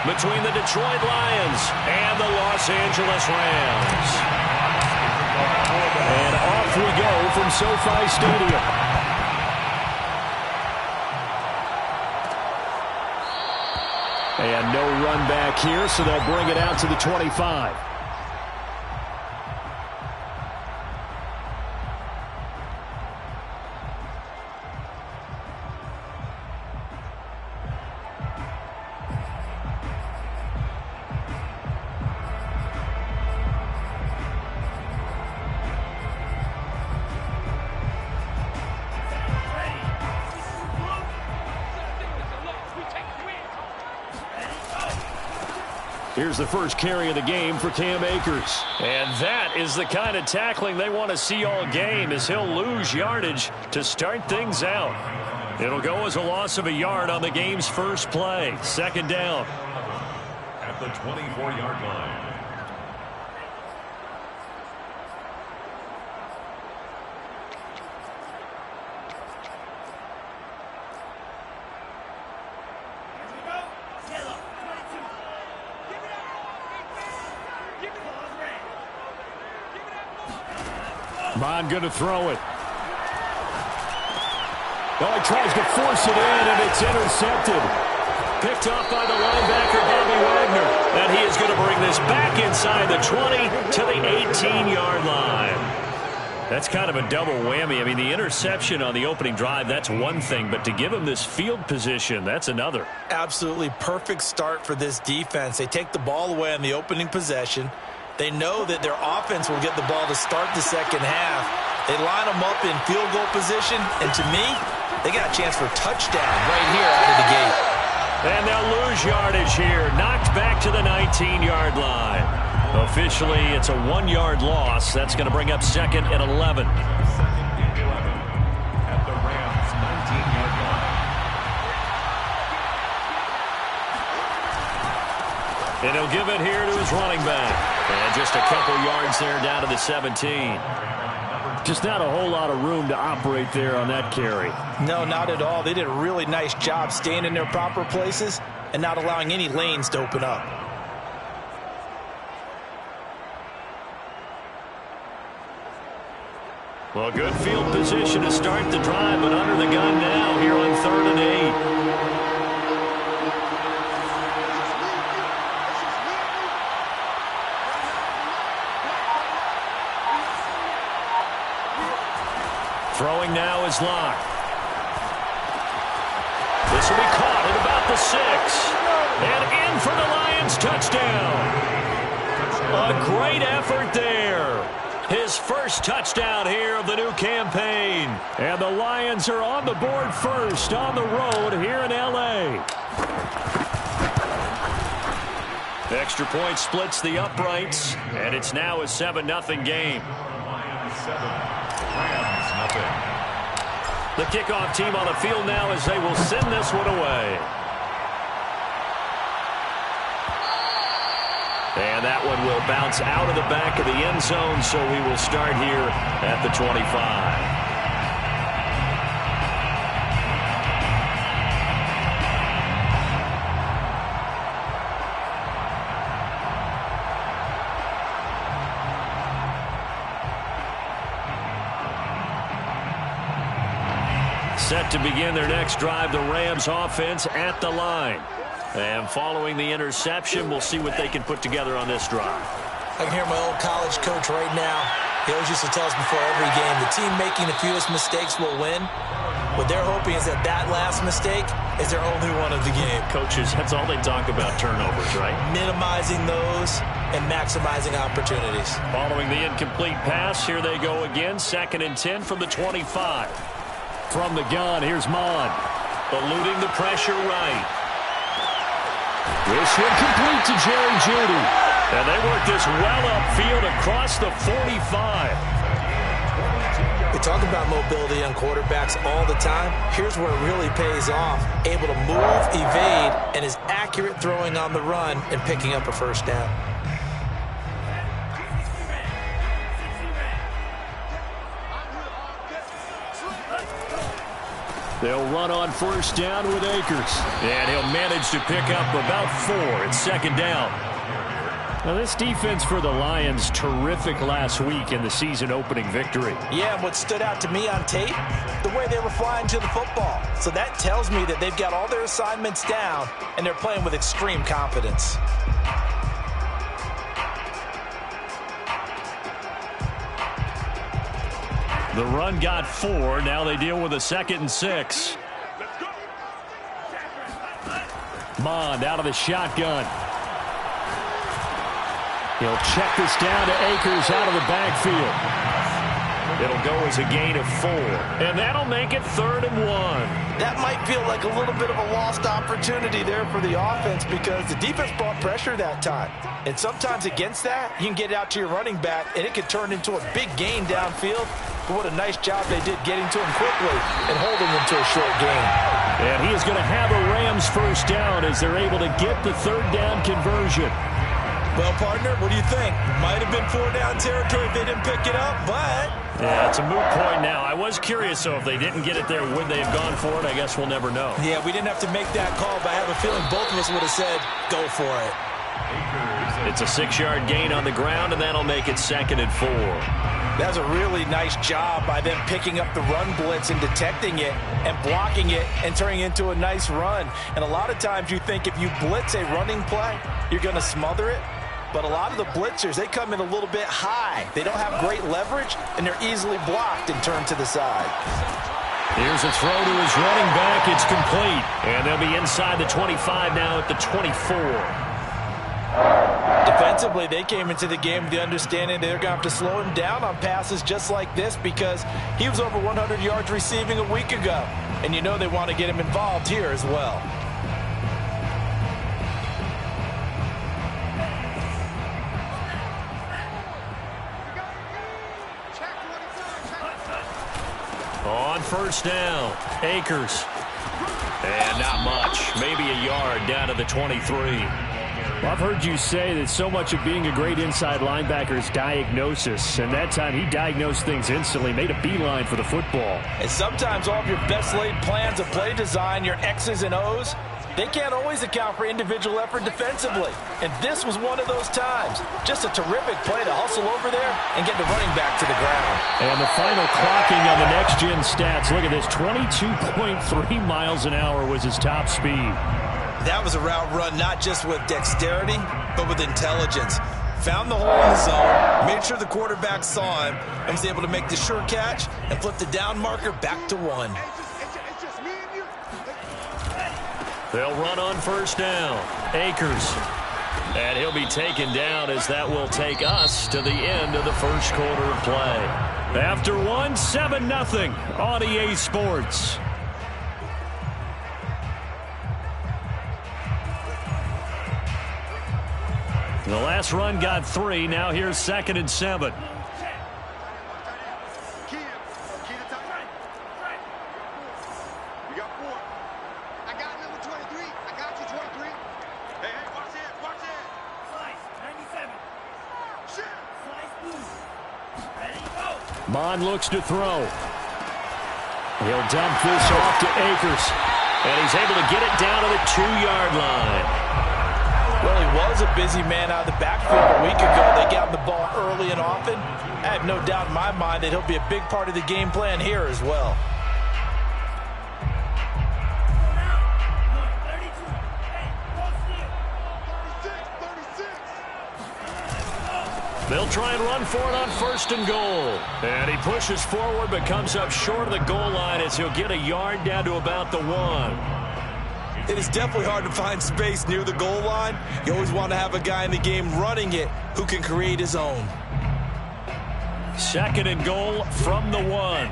between the Detroit Lions and the Los Angeles Rams. And off we go from SoFi Stadium. And no run back here, so they'll bring it out to the 25. Here's the first carry of the game for Cam Akers. And that is the kind of tackling they want to see all game, as he'll lose yardage to start things out. It'll go as a loss of a yard on the game's first play. Second down. At the 24-yard line. Bond going to throw it. Oh, he tries to force it in, and it's intercepted. Picked off by the linebacker, Bobby Wagner. And he is going to bring this back inside the 20 to the 18-yard line. That's kind of a double whammy. I mean, the interception on the opening drive, that's one thing. But to give him this field position, that's another. Absolutely perfect start for this defense. They take the ball away on the opening possession. They know that their offense will get the ball to start the second half. They line them up in field goal position, and to me, they got a chance for a touchdown right here out of the gate. And they'll lose yardage here, knocked back to the 19-yard line. Officially, it's a 1-yard loss. That's going to bring up second and 11. At the Rams' 19-yard line. And he'll give it here to his running back. And just a couple yards there down to the 17. Just not a whole lot of room to operate there on that carry. No, not at all. They did a really nice job staying in their proper places and not allowing any lanes to open up. Well, good field position to start the drive, but under the gun now here on 3rd and 8. Throwing now is Locke. This will be caught at about the 6. And in for the Lions touchdown. A great effort there. His first touchdown here of the new campaign. And the Lions are on the board first on the road here in L.A. Extra point splits the uprights, and it's now a 7-0 game. Lions 7, Rams nothing. The kickoff team on the field now as they will send this one away. And that one will bounce out of the back of the end zone, so we will start here at the 25. Set to begin their next drive, the Rams offense at the line. And following the interception, we'll see what they can put together on this drive. I can hear my old college coach right now. He always used to tell us before every game, the team making the fewest mistakes will win. What they're hoping is that that last mistake is their only one of the game. Coaches, that's all they talk about, turnovers, right? Minimizing those and maximizing opportunities. Following the incomplete pass, here they go again. 2nd and 10 from the 25. From the gun, here's Mon. Eluding the pressure right. This one complete to Jerry Jeudy. And they work this well upfield across the 45. We talk about mobility on quarterbacks all the time. Here's where it really pays off. Able to move, evade, and is accurate throwing on the run and picking up a first down. They'll run on first down with Akers. And he'll manage to pick up about 4 at second down. Now, this defense for the Lions, terrific last week in the season-opening victory. Yeah, and what stood out to me on tape, the way they were flying to the football. So that tells me that they've got all their assignments down, and they're playing with extreme confidence. The run got 4. Now they deal with a 2nd and 6. Mond out of the shotgun. He'll check this down to Akers out of the backfield. It'll go as a gain of 4. And that'll make it 3rd and 1. That might feel like a little bit of a lost opportunity there for the offense because the defense brought pressure that time. And sometimes against that, you can get it out to your running back, and it could turn into a big gain downfield. But what a nice job they did getting to him quickly and holding him to a short gain. And he is going to have a Rams first down as they're able to get the 3rd down conversion. Well, partner, what do you think? Might have been 4-down territory if they didn't pick it up, but... Yeah, it's a moot point now. I was curious, so if they didn't get it there, would they have gone for it? I guess we'll never know. Yeah, we didn't have to make that call, but I have a feeling both of us would have said, go for it. It's a 6-yard gain on the ground, and that'll make it 2nd and 4. That was a really nice job by them picking up the run blitz and detecting it and blocking it and turning it into a nice run. And a lot of times you think if you blitz a running play, you're going to smother it. But a lot of the blitzers, they come in a little bit high. They don't have great leverage, and they're easily blocked and turned to the side. Here's a throw to his running back. It's complete. And they'll be inside the 25 now at the 24. Defensively, they came into the game with the understanding they're going to have to slow him down on passes just like this because he was over 100 yards receiving a week ago. And you know they want to get him involved here as well. On first down, Akers. And not much. Maybe a yard down to the 23. Well, I've heard you say that so much of being a great inside linebacker is diagnosis. And that time he diagnosed things instantly, made a beeline for the football. And sometimes all of your best laid plans of play design, your X's and O's, they can't always account for individual effort defensively. And this was one of those times. Just a terrific play to hustle over there and get the running back to the ground. And the final clocking on the next-gen stats. Look at this, 22.3 miles an hour was his top speed. That was a route run not just with dexterity, but with intelligence. Found the hole in the zone, made sure the quarterback saw him, and was able to make the sure catch and flip the down marker back to 1. They'll run on first down. Akers. And he'll be taken down as that will take us to the end of the first quarter of play. After 1, 7-0 on EA Sports. The last run got 3. Now here's 2nd and 7. Mond looks to throw. He'll dump this off to Akers. And he's able to get it down to the 2-yard line. Well, he was a busy man out of the backfield a week ago. They got the ball early and often. I have no doubt in my mind that he'll be a big part of the game plan here as well. They'll try and run for it on 1st and goal. And he pushes forward but comes up short of the goal line as he'll get a yard down to about the 1. It is definitely hard to find space near the goal line. You always want to have a guy in the game running it who can create his own. 2nd and goal from the 1.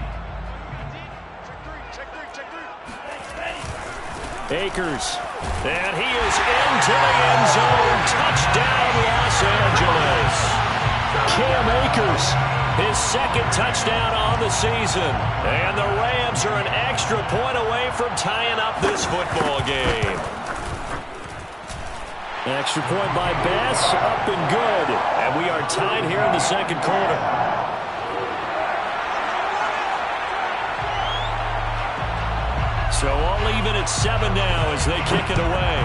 Akers. And he is into the end zone. Touchdown, Los Angeles. Cam Akers, his 2nd touchdown on the season. And the Rams are an extra point away from tying up this football game. Extra point by Bass, up and good. And we are tied here in the 2nd quarter. So all even at 7 now as they kick it away.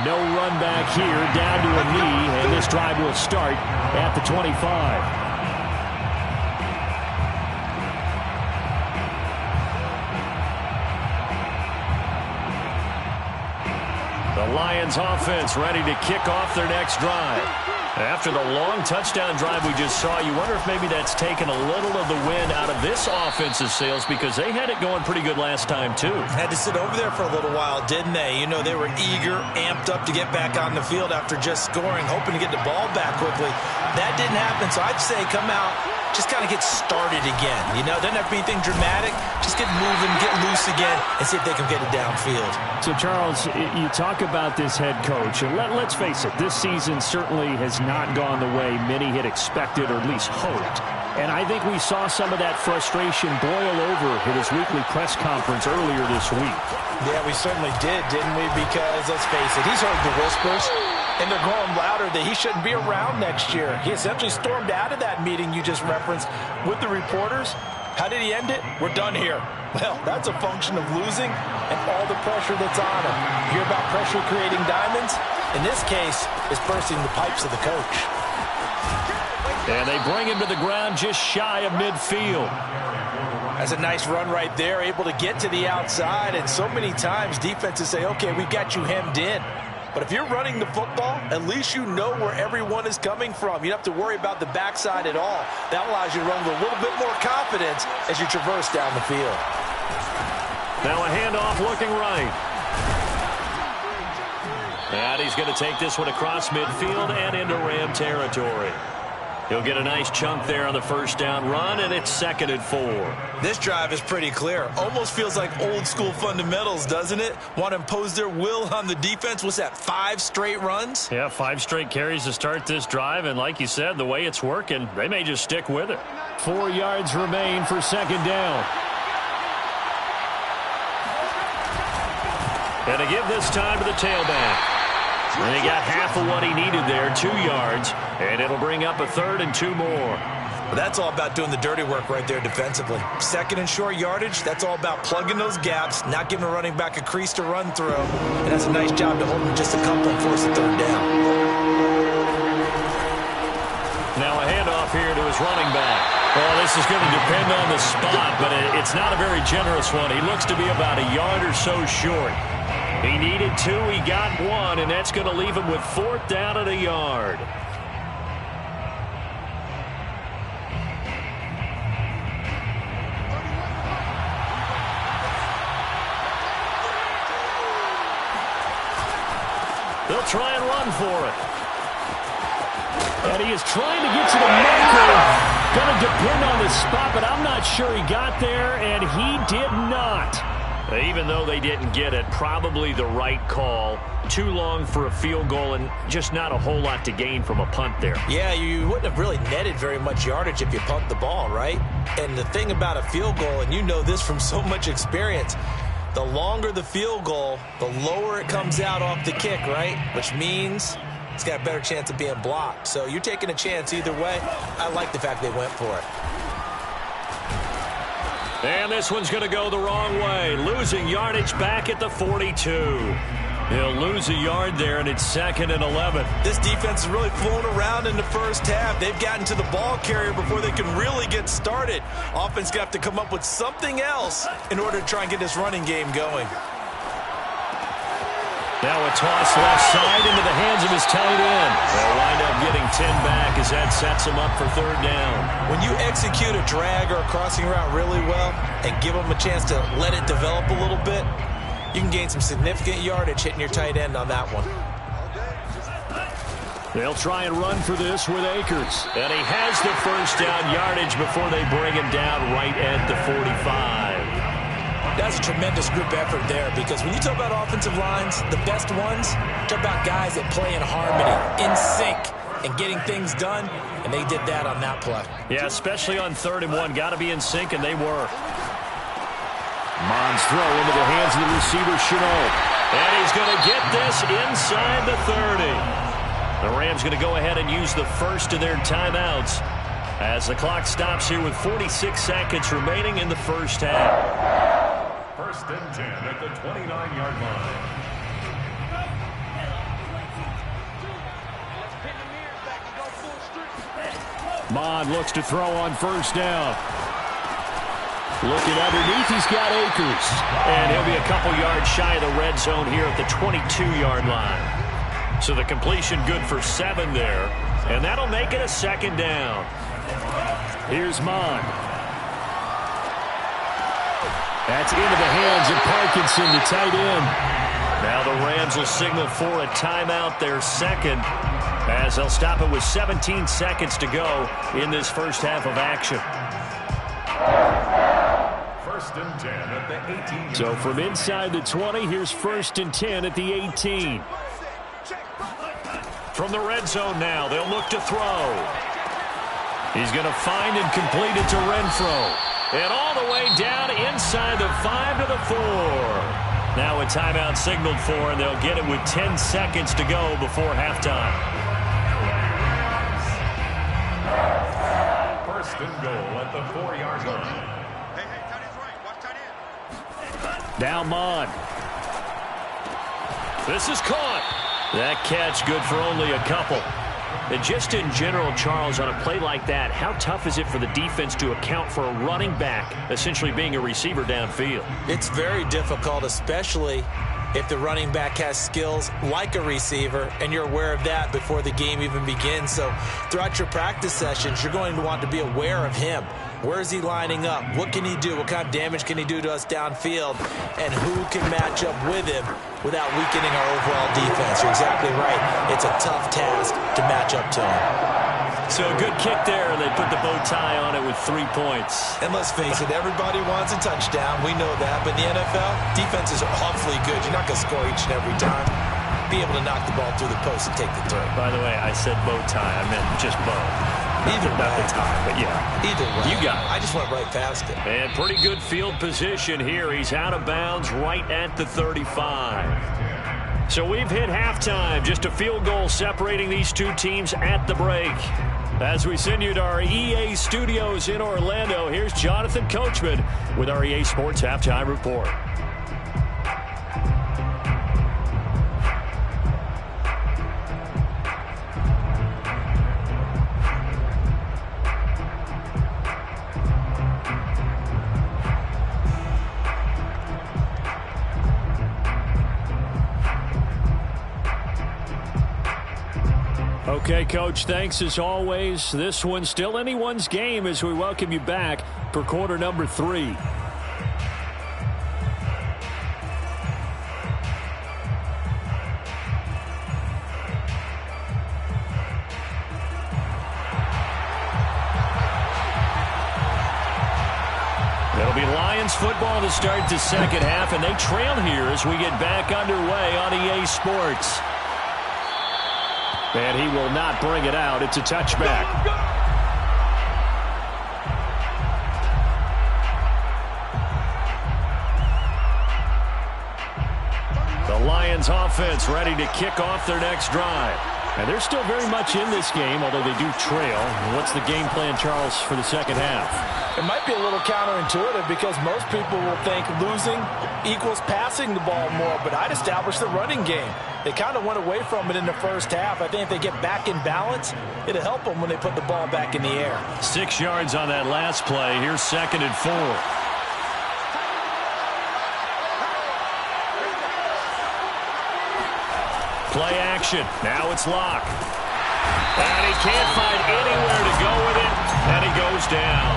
No run back here, down to a knee, and this drive will start at the 25. The Lions offense ready to kick off their next drive. After the long touchdown drive we just saw, you wonder if maybe that's taken a little of the wind out of this offense's sails because they had it going pretty good last time too. Had to sit over there for a little while, didn't they? You know, they were eager, amped up to get back on the field after just scoring, hoping to get the ball back quickly. That didn't happen, so I'd say come out, just kind of get started again. You know, doesn't have to be anything dramatic. Just get moving, get loose again, and see if they can get it downfield. So, Charles, you talk about this head coach, and let's face it, this season certainly has not gone the way many had expected or at least hoped. And I think we saw some of that frustration boil over at his weekly press conference earlier this week. Yeah, we certainly did, didn't we? Because, let's face it, he's heard the whispers, and they're growing louder that he shouldn't be around next year. He essentially stormed out of that meeting you just referenced with the reporters. How did he end it? We're done here. Well, that's a function of losing and all the pressure that's on him. You hear about pressure creating diamonds? In this case, it's bursting the pipes of the coach. And they bring him to the ground just shy of midfield. That's a nice run right there, able to get to the outside. And so many times defenses say, okay, we've got you hemmed in. But if you're running the football, at least you know where everyone is coming from. You don't have to worry about the backside at all. That allows you to run with a little bit more confidence as you traverse down the field. Now a handoff looking right. And he's going to take this one across midfield and into Ram territory. He'll get a nice chunk there on the first down run, and it's 2nd and 4. This drive is pretty clear. Almost feels like old school fundamentals, doesn't it? Want to impose their will on the defense. What's that, 5 straight runs? Yeah, 5 straight carries to start this drive, and like you said, the way it's working, they may just stick with it. 4 yards remain for 2nd down. And to give this time to the tailback. And he got half of what he needed there, 2 yards, and it'll bring up a 3rd and 2 more. Well, that's all about doing the dirty work right there defensively. 2nd and short yardage, that's all about plugging those gaps, not giving a running back a crease to run through. And that's a nice job to hold him just a couple and force a 3rd down. Now a handoff here to his running back. Well, this is going to depend on the spot, but it's not a very generous one. He looks to be about a yard or so short. He needed 2, he got 1, and that's going to leave him with 4th down and a yard. They'll try and run for it. And he is trying to get to the marker. Going to depend on the spot, but I'm not sure he got there, and he did not. Even though they didn't get it, probably the right call. Too long for a field goal and just not a whole lot to gain from a punt there. Yeah, you wouldn't have really netted very much yardage if you pumped the ball, right? And the thing about a field goal, and you know this from so much experience, the longer the field goal, the lower it comes out off the kick, right? Which means it's got a better chance of being blocked. So you're taking a chance either way. I like the fact they went for it. And this one's going to go the wrong way. Losing yardage back at the 42. He'll lose a yard there, and it's 2nd and 11. This defense is really flown around in the first half. They've gotten to the ball carrier before they can really get started. Offense got to come up with something else in order to try and get this running game going. Now a toss left side into the hands of his tight end. They'll wind up getting 10 back as that sets him up for 3rd down. When you execute a drag or a crossing route really well and give them a chance to let it develop a little bit, you can gain some significant yardage hitting your tight end on that one. They'll try and run for this with Akers. And he has the first down yardage before they bring him down right at the 45. That's a tremendous group effort there because when you talk about offensive lines, the best ones, talk about guys that play in harmony, in sync, and getting things done, and they did that on that play. Yeah, especially on 3rd and 1. Got to be in sync, and they were. Mond's throw into the hands of the receiver, Chenault. And he's going to get this inside the 30. The Rams going to go ahead and use the first of their timeouts. As the clock stops here with 46 seconds remaining in the first half. First and 10 at the 29-yard line. Mond looks to throw on first down. Looking underneath, he's got Akers. And he'll be a couple yards shy of the red zone here at the 22-yard line. So the completion good for 7 there. And that'll make it a second down. Here's Mond. That's into the hands of Parkinson, the tight end. Now the Rams will signal for a timeout, their second, as they'll stop it with 17 seconds to go in this first half of action. First and 10 at the 18. So from inside the 20, here's first and 10 at the 18. From the red zone now, they'll look to throw. He's going to find and complete it to Renfro. And all the way down inside the 5 to the 4. Now a timeout signaled for, and they'll get it with 10 seconds to go before halftime. First and goal at the 4-yard line. Now Mond. This is caught. That catch good for only a couple. And just in general, Charles, on a play like that, how tough is it for the defense to account for a running back essentially being a receiver downfield? It's very difficult, especially if the running back has skills like a receiver, and you're aware of that before the game even begins. So throughout your practice sessions, you're going to want to be aware of him. Where is he lining up? What can he do? What kind of damage can he do to us downfield? And who can match up with him without weakening our overall defense? You're exactly right. It's a tough task to match up to him. So a good kick there, and they put the bow tie on it with 3 points. And let's face it, everybody wants a touchdown. We know that. But in the NFL, defenses are awfully good. You're not going to score each and every time. Be able to knock the ball through the post and take the turn. By the way, I said bow tie. I meant just bow. Either way. Not the tie, but yeah. Either way. You got it. I just went right past it. And pretty good field position here. He's out of bounds right at the 35. So we've hit halftime. Just a field goal separating these two teams at the break. As we send you to our EA studios in Orlando, here's Jonathan Coachman with our EA Sports Halftime Report. Okay, Coach, thanks as always. This one's still anyone's game as we welcome you back for quarter number 3. It'll be Lions football to start the second half, and they trail here as we get back underway on EA Sports. And he will not bring it out. It's a touchback. The Lions offense ready to kick off their next drive. And they're still very much in this game, although they do trail. What's the game plan, Charles, for the second half? It might be a little counterintuitive because most people will think losing equals passing the ball more, but I'd establish the running game. They kind of went away from it in the first half. I think if they get back in balance, it'll help them when they put the ball back in the air. 6 yards on that last play. Here's 2nd and 4. Play action. Now it's Locke. And he can't find anywhere to go with it, and he goes down.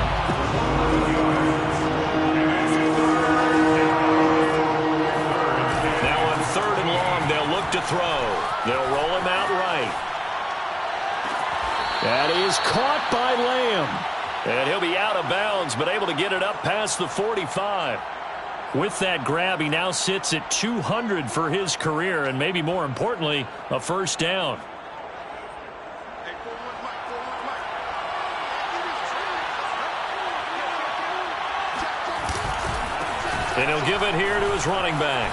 Now on 3rd and long, they'll look to throw. They'll roll him out right. That is caught by Lamb. And he'll be out of bounds, but able to get it up past the 45. With that grab, he now sits at 200 for his career, and maybe more importantly, a first down. And he'll give it here to his running back.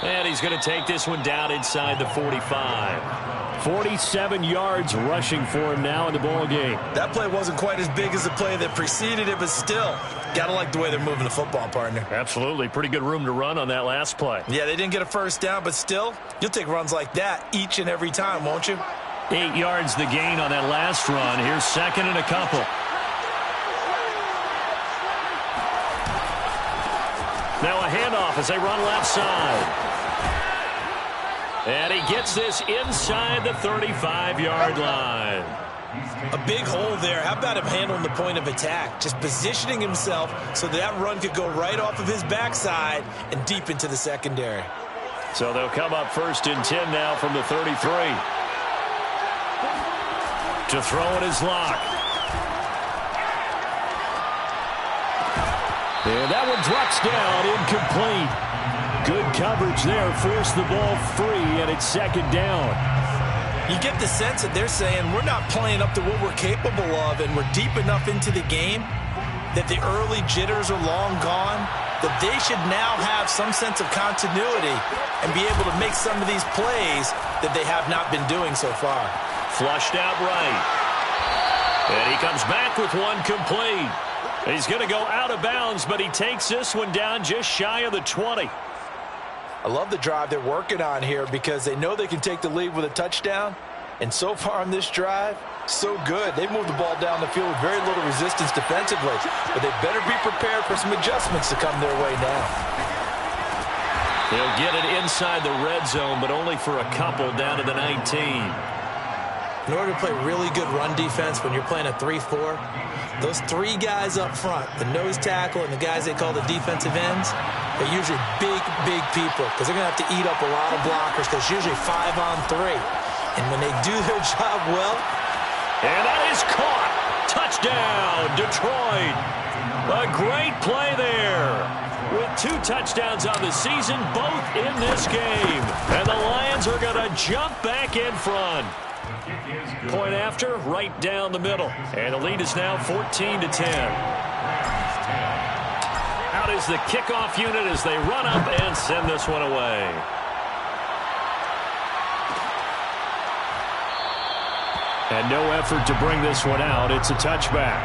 And he's going to take this one down inside the 45. 47 yards rushing for him now in the ball game. That play wasn't quite as big as the play that preceded it, but still, gotta like the way they're moving the football, partner. Absolutely. Pretty good room to run on that last play. Yeah, they didn't get a first down, but still, you'll take runs like that each and every time, won't you? 8 yards the gain on that last run. Here's second and a couple. Now a handoff as they run left side. And he gets this inside the 35-yard line. A big hole there. How about him handling the point of attack? Just positioning himself so that run could go right off of his backside and deep into the secondary. So they'll come up first and 10 now from the 33. To throw it is Locke. And that one drops down, incomplete. Good coverage there, forced the ball free, and it's second down. You get the sense that they're saying we're not playing up to what we're capable of, and we're deep enough into the game that the early jitters are long gone, that they should now have some sense of continuity and be able to make some of these plays that they have not been doing so far. Flushed out right. And he comes back with one complete. He's going to go out of bounds, but he takes this one down just shy of the 20. I love the drive they're working on here because they know they can take the lead with a touchdown. And so far on this drive, so good. They've moved the ball down the field with very little resistance defensively. But they better be prepared for some adjustments to come their way now. They'll get it inside the red zone, but only for a couple down to the 19. In order to play really good run defense when you're playing a 3-4, those three guys up front, the nose tackle and the guys they call the defensive ends, they're usually big, big people because they're going to have to eat up a lot of blockers because it's usually 5-on-3. And when they do their job well. And that is caught. Touchdown, Detroit. A great play there. With 2 touchdowns on the season, both in this game. And the Lions are going to jump back in front. Point after, right down the middle. And the lead is now 14-10. Out is the kickoff unit as they run up and send this one away. And no effort to bring this one out. It's a touchback.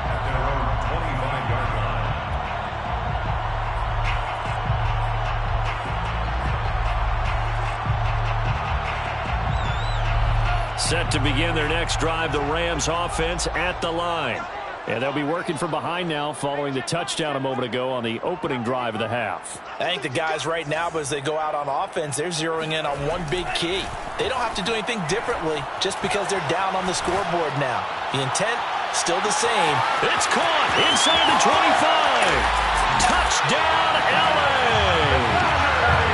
At their own 25-yard line. Set to begin their next drive, the Rams offense at the line. And they'll be working from behind now following the touchdown a moment ago on the opening drive of the half. I think the guys right now, as they go out on offense, they're zeroing in on one big key. They don't have to do anything differently just because they're down on the scoreboard now. The intent, still the same. It's caught inside the 25. Touchdown, LA!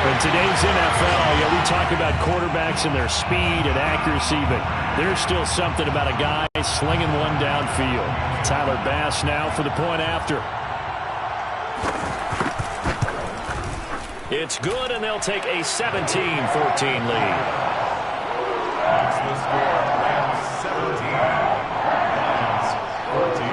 In today's NFL, we talk about quarterbacks and their speed and accuracy, but there's still something about a guy slinging one downfield. Tyler Bass now for the point after. It's good, and they'll take a 17-14 lead. That's the score. Rams 17. Lions 14.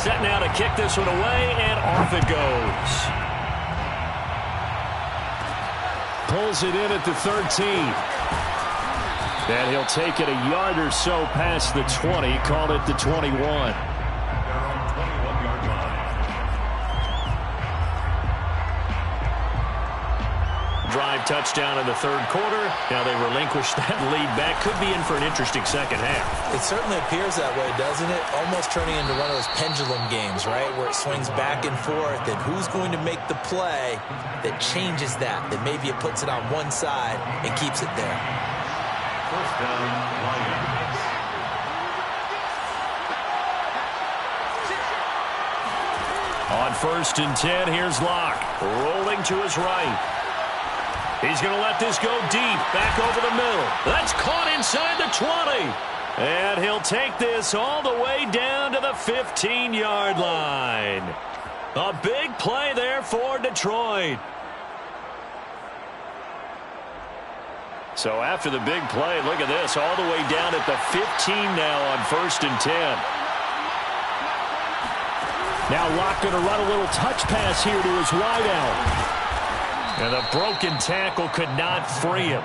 Set now to kick this one away, and off it goes. Pulls it in at the 13. And he'll take it a yard or so past the 20, call it the 21. They're on 21-yard line. Drive touchdown in the third quarter. Now they relinquish that lead back. Could be in for an interesting second half. It certainly appears that way, doesn't it? Almost turning into one of those pendulum games, right? Where it swings back and forth, and who's going to make the play that changes that maybe it puts it on one side and keeps it there. First down, Lions. On first and 10, here's Locke. Rolling to his right. He's going to let this go deep, back over the middle. That's caught inside the 20. And he'll take this all the way down to the 15-yard line. A big play there for Detroit. So after the big play, look at this, all the way down at the 15 now on first and 10. Now Locke going to run a little touch pass here to his wideout. And the broken tackle could not free him.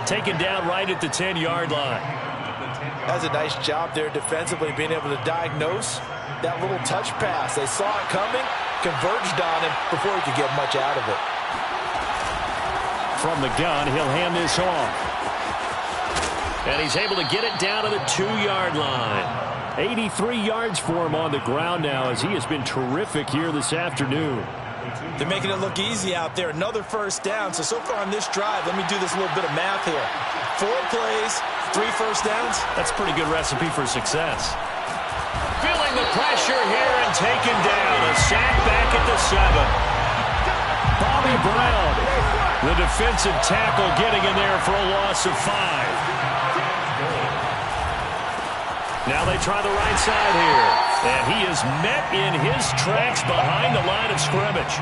Taken down right at the 10-yard line. That's a nice job there defensively, being able to diagnose that little touch pass. They saw it coming, converged on him before he could get much out of it. From the gun, he'll hand this off. And he's able to get it down to the 2-yard line. 83 yards for him on the ground now, as he has been terrific here this afternoon. They're making it look easy out there. Another first down. So far on this drive, let me do this little bit of math here. 4 plays, 3 first downs. That's a pretty good recipe for success. Feeling the pressure here and taken down. A sack back at the 7. Bobby Brown, the defensive tackle, getting in there for a loss of 5. Now they try the right side here. And he is met in his tracks behind the line of scrimmage.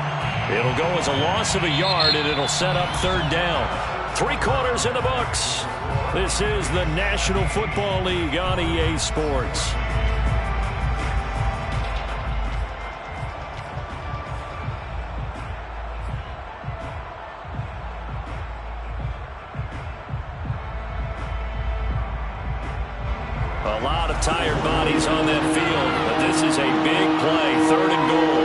It'll go as a loss of a yard, and it'll set up 3rd down. 3 quarters in the books. This is the National Football League on EA Sports. A lot of tired bodies on that field, but this is a big play. 3rd and goal.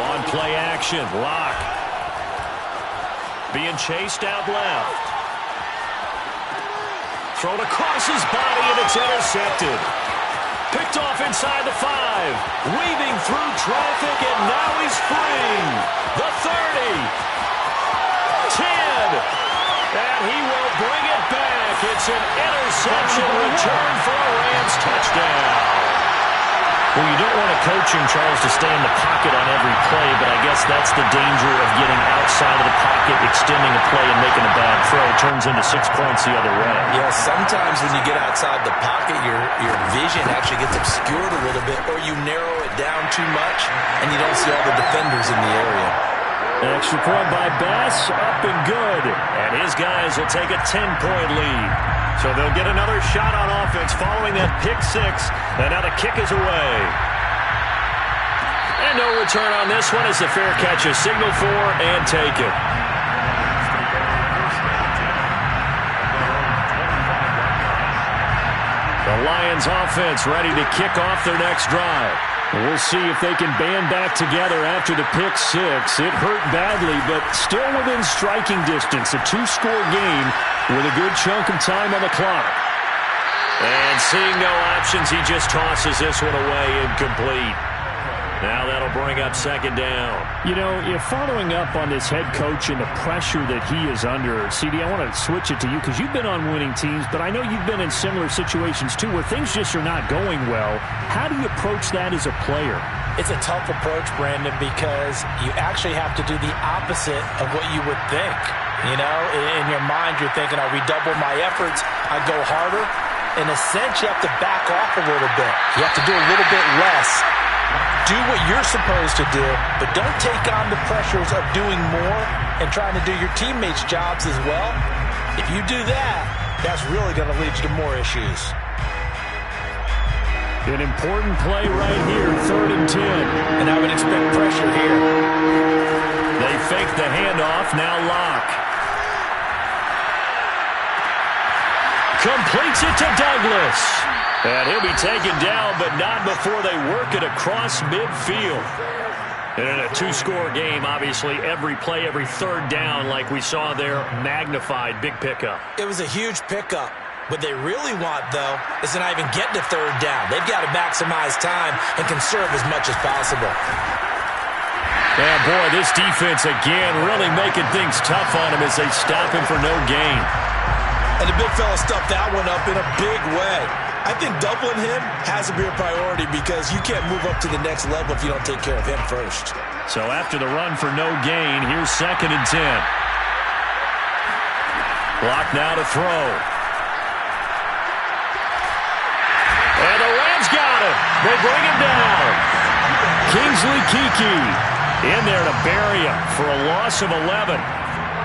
On play action, Locke. Being chased out left. Thrown across his body, and it's intercepted. Picked off inside the 5. Weaving through traffic, and now he's free. The 30. 10. And he will bring it back. It's an interception return for a Rams touchdown. Well, you don't want a coaching, Charles, to stay in the pocket on every play, but I guess that's the danger of getting outside of the pocket, extending a play, and making a bad throw. It turns into 6 points the other way. Yeah, sometimes when you get outside the pocket, your vision actually gets obscured a little bit, or you narrow it down too much, and you don't see all the defenders in the area. An extra point by Bass, up and good. And his guys will take a 10-point lead. So they'll get another shot on offense following that pick 6. And now the kick is away. And no return on this one as the fair catch is signaled for and taken. The Lions offense ready to kick off their next drive. We'll see if they can band back together after the pick 6. It hurt badly, but still within striking distance. A 2-score game with a good chunk of time on the clock. And seeing no options, he just tosses this one away incomplete. Now that'll bring up 2nd down. You know, you're following up on this head coach and the pressure that he is under. CD, I want to switch it to you because you've been on winning teams, but I know you've been in similar situations too where things just are not going well. How do you approach that as a player? It's a tough approach, Brandon, because you actually have to do the opposite of what you would think. You know, in your mind, you're thinking, I redouble my efforts, I go harder. In a sense, you have to back off a little bit. You have to do a little bit less. Do what you're supposed to do, but don't take on the pressures of doing more and trying to do your teammates' jobs as well. If you do that, that's really going to lead you to more issues. An important play right here, 3rd and 10. And I would expect pressure here. They fake the handoff, now Locke. Completes it to Douglas. And he'll be taken down, but not before they work it across midfield. And in a 2-score game, obviously, every play, every 3rd down, like we saw there, magnified. Big pickup. It was a huge pickup. What they really want, though, is to not even get to 3rd down. They've got to maximize time and conserve as much as possible. And, boy, this defense, again, really making things tough on him as they stop him for no gain. And the big fella stuffed that one up in a big way. I think doubling him has to be a priority because you can't move up to the next level if you don't take care of him first. So after the run for no gain, here's 2nd and 10. Block now to throw. And the Rams got him. They bring him down. Kingsley Keke in there to bury him for a loss of 11.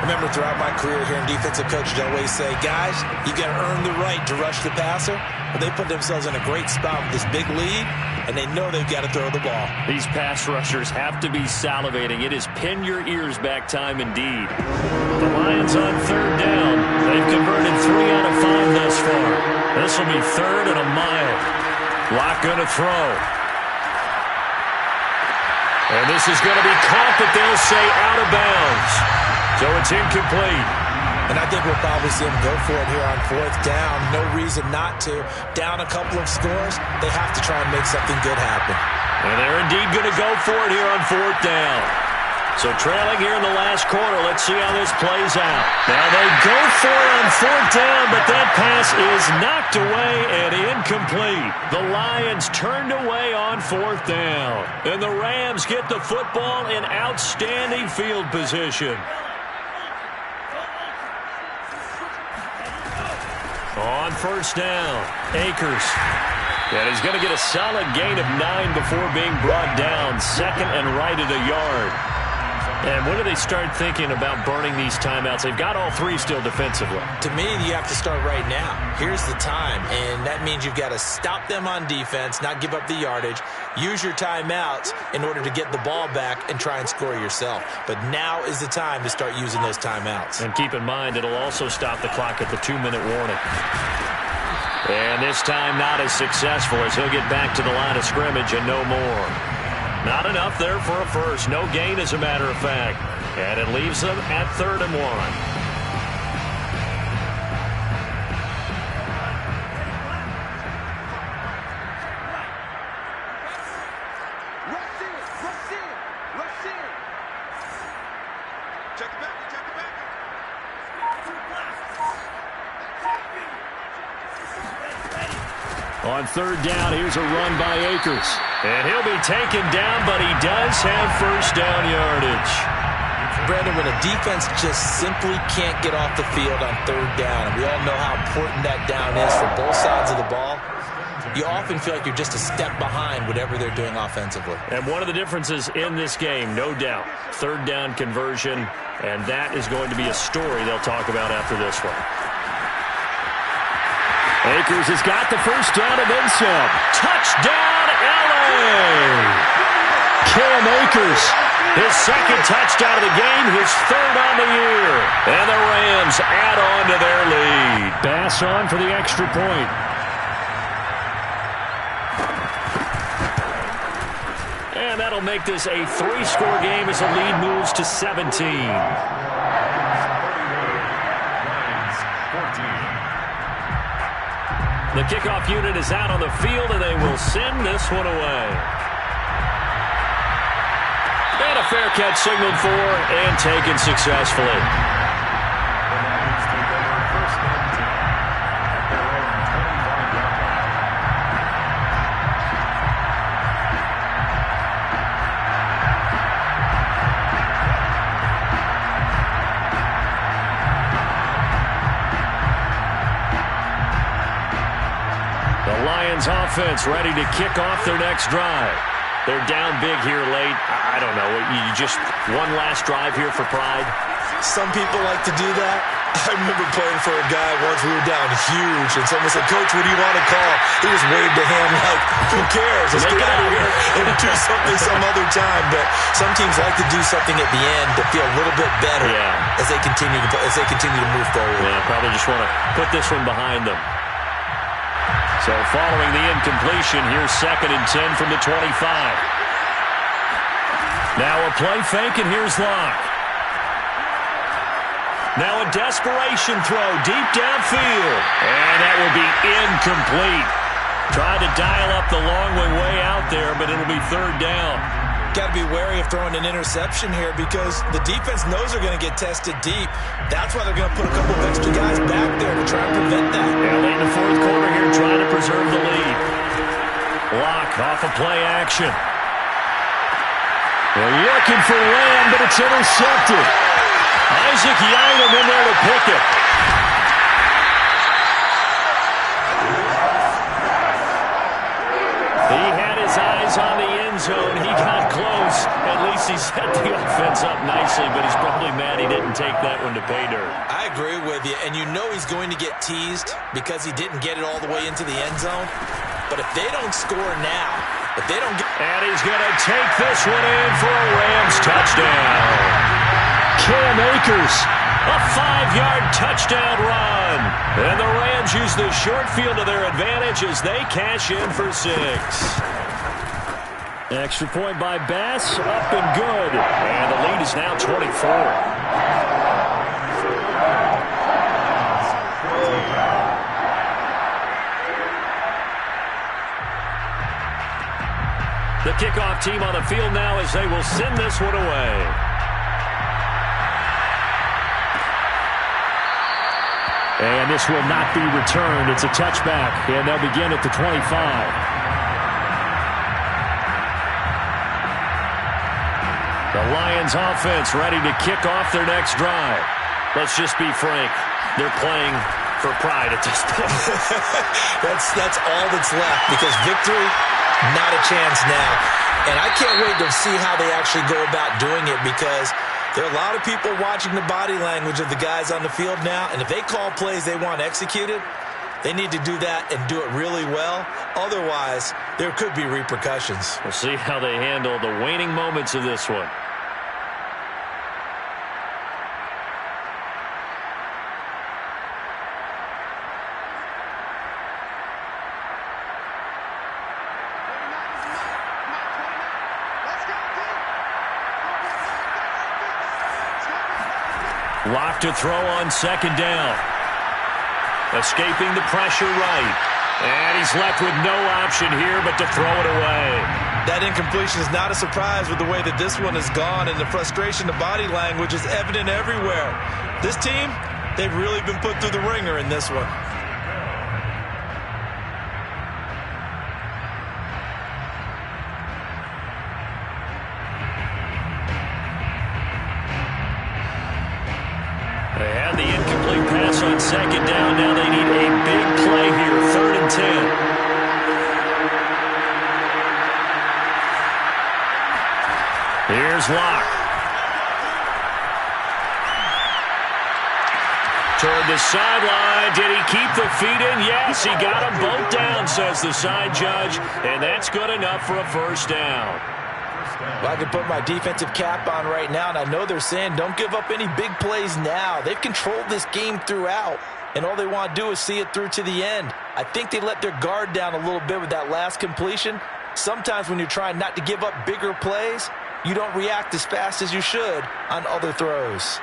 remember throughout my career here in defensive coaches, I always say, guys, you got to earn the right to rush the passer. But they put themselves in a great spot with this big lead, and they know they've got to throw the ball. These pass rushers have to be salivating. It is pin your ears back time indeed. The Lions on third down. They've converted 3 out of 5 thus far. This will be 3rd and a mile. Lock going to throw. And this is going to be caught, but they'll say out of bounds. So it's incomplete. And I think we'll probably see them go for it here on 4th down. No reason not to. Down a couple of scores, they have to try and make something good happen. And they're indeed going to go for it here on 4th down. So trailing here in the last quarter. Let's see how this plays out. Now they go for it on 4th down, but that pass is knocked away and incomplete. The Lions turned away on 4th down. And the Rams get the football in outstanding field position. On 1st down, Akers. And he's going to get a solid gain of 9 before being brought down. 2nd and right at a yard. And when do they start thinking about burning these timeouts? They've got all 3 still defensively. To me, you have to start right now. Here's the time, and that means you've got to stop them on defense, not give up the yardage, use your timeouts in order to get the ball back and try and score yourself. But now is the time to start using those timeouts. And keep in mind, it'll also stop the clock at the 2-minute warning. And this time not as successful as he'll get back to the line of scrimmage and no more. Not enough there for a first. No gain, as a matter of fact. And it leaves them at 3rd and 1. On 3rd down, here's a run by Akers. And he'll be taken down, but he does have 1st down yardage. Brandon, when a defense just simply can't get off the field on 3rd down, and we all know how important that down is for both sides of the ball, you often feel like you're just a step behind whatever they're doing offensively. And one of the differences in this game, no doubt, 3rd down conversion, and that is going to be a story they'll talk about after this one. Akers has got the 1st down and then some. Touchdown, L.A. Cam Akers, his 2nd touchdown of the game, his 3rd on the year. And the Rams add on to their lead. Bass on for the extra point. And that'll make this a 3-score game as the lead moves to 17. The kickoff unit is out on the field, and they will send this one away. And a fair catch signaled for and taken successfully. Offense ready to kick off their next drive. They're down big here late. I don't know. You just one last drive here for pride. Some people like to do that. I remember playing for a guy once. We were down huge, and someone said, "Coach, what do you want to call?" He just waved a hand like, "Who cares? Let's get out of here and do something some other time." But some teams like to do something at the end to feel a little bit better as they continue to move forward. Yeah, probably just want to put this one behind them. So following the incompletion, here's 2nd and 10 from the 25. Now a play fake, and here's Locke. Now a desperation throw deep downfield. And that will be incomplete. Tried to dial up the long way out there, but it'll be 3rd down. Got to be wary of throwing an interception here because the defense knows they're going to get tested deep. That's why they're going to put a couple of extra guys back there to try and prevent that. Yeah, late in the 4th quarter here, trying to preserve the lead. Locke off of play action. They're looking for Lamb, but it's intercepted. Isaac Yiadom in there to pick it. He had his eyes is on the end zone. He got close. At least he set the offense up nicely, but he's probably mad he didn't take that one to pay dirt. I agree with you, and you know he's going to get teased because he didn't get it all the way into the end zone. But if they don't score now, if they don't get... And he's going to take this one in for a Rams touchdown. Cam Akers. A 5-yard touchdown run. And the Rams use the short field to their advantage as they cash in for 6. Extra point by Bass, up and good. And the lead is now 24. The kickoff team on the field now as they will send this one away. And this will not be returned. It's a touchback, and they'll begin at the 25. The Lions offense ready to kick off their next drive. Let's just be frank. They're playing for pride at this point. that's all that's left because victory, not a chance now. And I can't wait to see how they actually go about doing it because there are a lot of people watching the body language of the guys on the field now. And if they call plays they want executed, they need to do that and do it really well. Otherwise, there could be repercussions. We'll see how they handle the waning moments of this one. Lock to throw on second down. Escaping the pressure right. And he's left with no option here but to throw it away. That incompletion is not a surprise with the way that this one has gone, and the frustration, the body language is evident everywhere. This team, they've really been put through the ringer in this one. They had the incomplete pass on second down. Now they need a big play here, 3rd and 10. Here's Locke. Toward the sideline. Did he keep the feet in? Yes, he got them both down, says the side judge. And that's good enough for a first down. Well, I can put my defensive cap on right now, and I know they're saying don't give up any big plays now. They've controlled this game throughout, and all they want to do is see it through to the end. I think they let their guard down a little bit with that last completion. Sometimes when you're trying not to give up bigger plays, you don't react as fast as you should on other throws.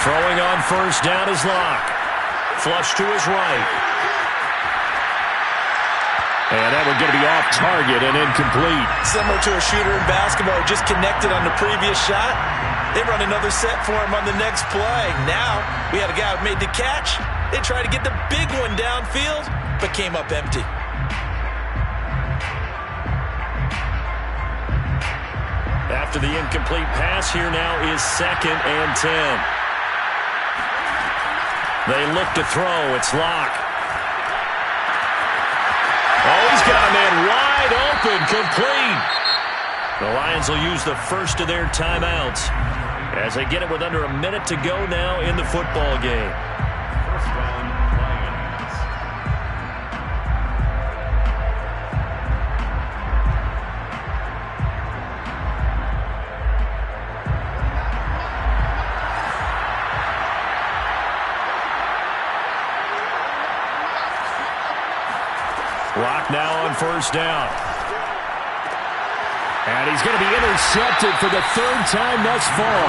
Throwing on first down is Locke. Flush to his right. And that one's going to be off target and incomplete. Similar to a shooter in basketball who just connected on the previous shot. They run another set for him on the next play. Now we had a guy who made the catch. They tried to get the big one downfield, but came up empty. After the incomplete pass, here now is 2nd and 10. They look to throw. It's Locke. Oh, he's got a man wide open, complete. The Lions will use the first of their timeouts as they get it with under a minute to go now in the football game. First down, Lions. Locke now on first down. And he's going to be intercepted for the 3rd time thus far.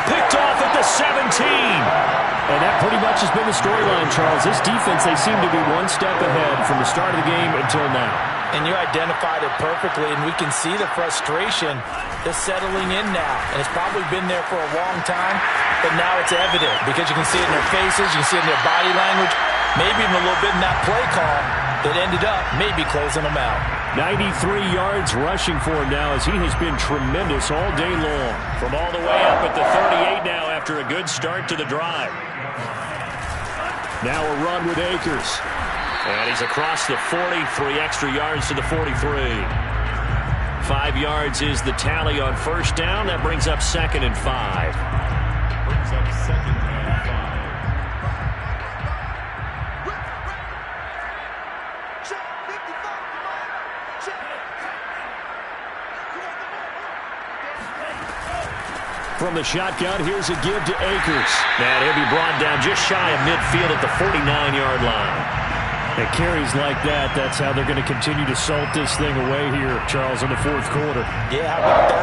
Picked off at the 17. And that pretty much has been the storyline, Charles. This defense, they seem to be one step ahead from the start of the game until now. And you identified it perfectly, and we can see the frustration that's settling in now. And it's probably been there for a long time, but now it's evident because you can see it in their faces, you can see it in their body language, maybe even a little bit in that play call that ended up maybe closing them out. 93 yards rushing for him now as he has been tremendous all day long. From all the way up at the 38 now after a good start to the drive. Now a run with Akers. And he's across the 40, 3 extra yards to the 43. 5 yards is the tally on first down. That brings up 2nd and 5. Brings up 2nd and 5. From the shotgun, here's a give to Akers. And he'll be brought down just shy of midfield at the 49-yard line. And carries like that, that's how they're going to continue to salt this thing away here, Charles, in the fourth quarter. Yeah, how about that?